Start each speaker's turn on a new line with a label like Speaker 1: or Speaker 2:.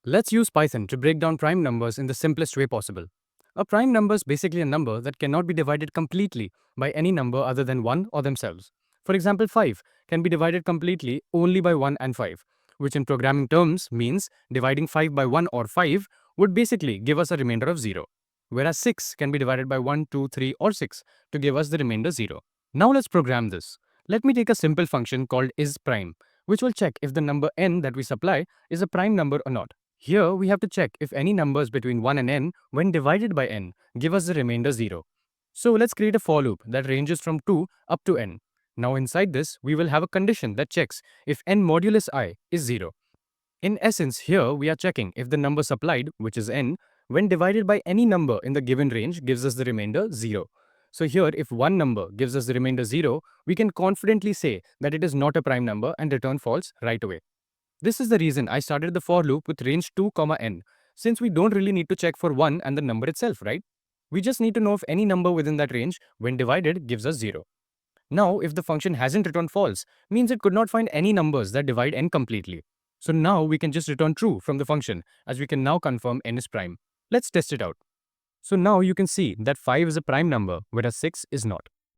Speaker 1: Let's use Python to break down prime numbers in the simplest way possible. A prime number is basically a number that cannot be divided completely by any number other than 1 or themselves. For example, 5 can be divided completely only by 1 and 5, which in programming terms means dividing 5 by 1 or 5 would basically give us a remainder of 0. Whereas 6 can be divided by 1, 2, 3 or 6 to give us the remainder 0. Now let's program this. Let me take a simple function called isPrime, which will check if the number n that we supply is a prime number or not. Here, we have to check if any numbers between 1 and n, when divided by n, give us the remainder 0. So let's create a for loop that ranges from 2 up to n. Now inside this, we will have a condition that checks if n modulus I is 0. In essence, here we are checking if the number supplied, which is n, when divided by any number in the given range gives us the remainder 0. So here, if one number gives us the remainder 0, we can confidently say that it is not a prime number and return false right away. This is the reason I started the for loop with range 2, n, since we don't really need to check for 1 and the number itself, right? We just need to know if any number within that range, when divided, gives us 0. Now, if the function hasn't returned false, means it could not find any numbers that divide n completely. So now we can just return true from the function, as we can now confirm n is prime. Let's test it out. So now you can see that 5 is a prime number, whereas 6 is not.